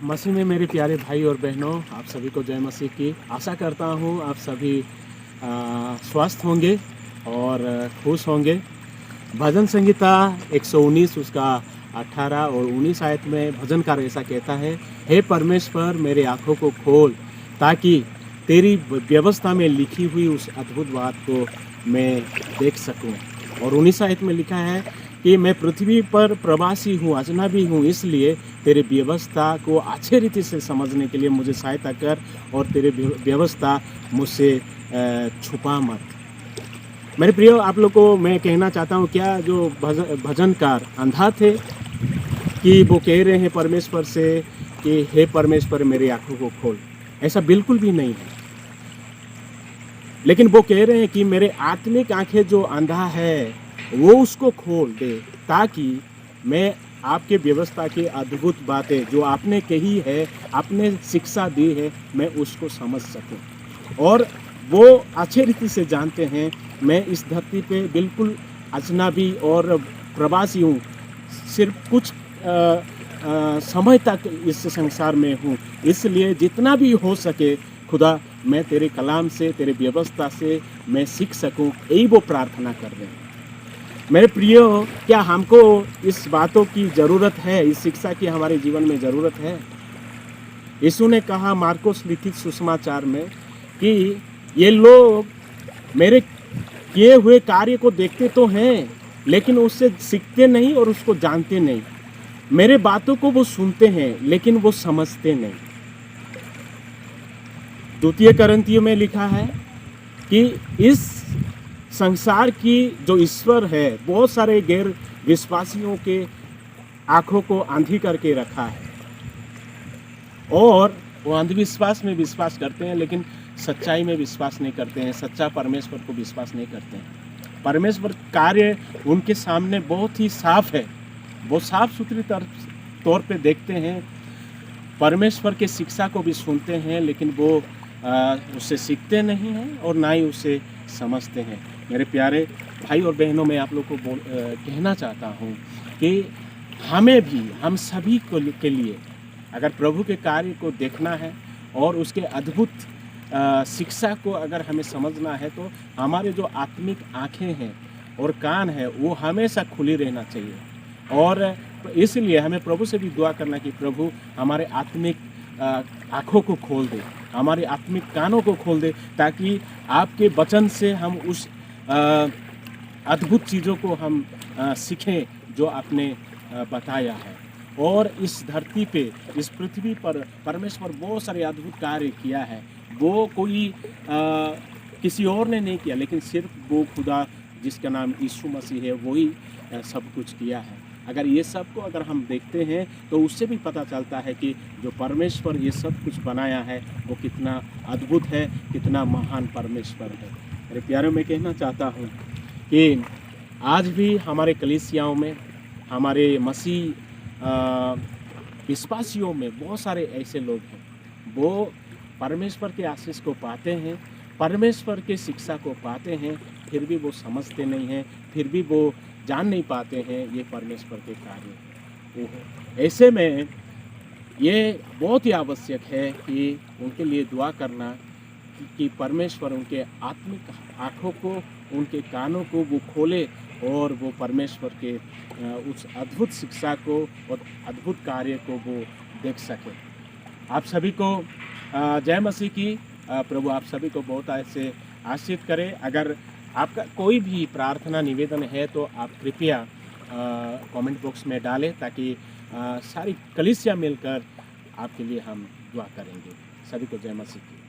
मसीह में मेरे प्यारे भाई और बहनों, आप सभी को जय मसीह की। आशा करता हूँ आप सभी स्वस्थ होंगे और खुश होंगे। भजन संहिता 119 उसका 18 और 19 आयत में भजनकार ऐसा कहता है, हे परमेश्वर मेरे आँखों को खोल ताकि तेरी व्यवस्था में लिखी हुई उस अद्भुत बात को मैं देख सकूं। और 19 आयत में लिखा है कि मैं पृथ्वी पर प्रवासी हूँ, अजनबी हूँ, इसलिए तेरे व्यवस्था को अच्छे रीति से समझने के लिए मुझे सहायता कर और तेरे व्यवस्था मुझसे छुपा मत। मेरे प्रियो, आप लोग को मैं कहना चाहता हूँ, क्या जो भजनकार अंधा थे कि वो कह रहे हैं परमेश्वर से कि हे परमेश्वर मेरी आँखों को खोल? ऐसा बिल्कुल भी नहीं है। लेकिन वो कह रहे हैं कि मेरे आत्मिक आंखें जो अंधा है वो उसको खोल दे ताकि मैं आपके व्यवस्था की अद्भुत बातें जो आपने कही है, आपने शिक्षा दी है, मैं उसको समझ सकूं। और वो अच्छे रीति से जानते हैं मैं इस धरती पे बिल्कुल अजनबी और प्रवासी हूँ, सिर्फ कुछ समय तक इस संसार में हूँ। इसलिए जितना भी हो सके खुदा, मैं तेरे कलाम से, तेरे व्यवस्था से मैं सीख सकूं, यही वो प्रार्थना कर रहे हैं। मेरे प्रियो, क्या हमको इस बातों की ज़रूरत है? इस शिक्षा की हमारे जीवन में ज़रूरत है। यीशु ने कहा मार्कोस लिखित सुसमाचार में कि ये लोग मेरे किए हुए कार्य को देखते तो हैं, लेकिन उससे सीखते नहीं और उसको जानते नहीं। मेरे बातों को वो सुनते हैं, लेकिन वो समझते नहीं। द्वितीय करंथियों में लिखा है कि इस संसार की जो ईश्वर है, बहुत सारे गैर विश्वासियों के आंखों को अंधी करके रखा है और वो अंधविश्वास में विश्वास करते हैं, लेकिन सच्चाई में विश्वास नहीं करते हैं, सच्चा परमेश्वर को विश्वास नहीं करते हैं। परमेश्वर कार्य उनके सामने बहुत ही साफ है, वो साफ सुथरी तौर पे देखते हैं। परमेश्वर के शिक्षा को भी सुनते हैं, लेकिन वो उससे सीखते नहीं हैं और ना ही उसे समझते हैं। मेरे प्यारे भाई और बहनों, मैं आप लोग को कहना चाहता हूँ कि हमें भी, हम सभी को के लिए अगर प्रभु के कार्य को देखना है और उसके अद्भुत शिक्षा को अगर हमें समझना है, तो हमारे जो आत्मिक आँखें हैं और कान है वो हमेशा खुली रहना चाहिए। और इसलिए हमें प्रभु से भी दुआ करना कि प्रभु हमारे आत्मिक आँखों को खोल दे, हमारे आत्मिक कानों को खोल दे, ताकि आपके वचन से हम उस अद्भुत चीज़ों को हम सीखें जो आपने बताया है। और इस धरती पे, इस पृथ्वी पर परमेश्वर बहुत सारे अद्भुत कार्य किया है। वो कोई किसी और ने नहीं किया, लेकिन सिर्फ वो खुदा जिसका नाम यीशु मसीह है वही सब कुछ किया है। अगर ये सब को अगर हम देखते हैं तो उससे भी पता चलता है कि जो परमेश्वर ये सब कुछ बनाया है वो कितना अद्भुत है, कितना महान परमेश्वर है। मेरे प्यारों में कहना चाहता हूँ कि आज भी हमारे कलीसियाओं में, हमारे मसीह विश्वासियों में बहुत सारे ऐसे लोग हैं, वो परमेश्वर के आशीष को पाते हैं, परमेश्वर के शिक्षा को पाते हैं, फिर भी वो समझते नहीं हैं, फिर भी वो जान नहीं पाते हैं ये परमेश्वर के कार्य वो है। ऐसे में ये बहुत ही आवश्यक है कि उनके लिए दुआ करना कि परमेश्वर उनके आत्मिक आँखों को, उनके कानों को वो खोले और वो परमेश्वर के उस अद्भुत शिक्षा को और अद्भुत कार्य को वो देख सके। आप सभी को जय मसीह की। प्रभु आप सभी को बहुत ऐसे आशीष करे। अगर आपका कोई भी प्रार्थना निवेदन है तो आप कृपया कमेंट बॉक्स में डालें, ताकि सारी कलीसिया मिलकर आपके लिए हम दुआ करेंगे। सभी को जय मसीह की।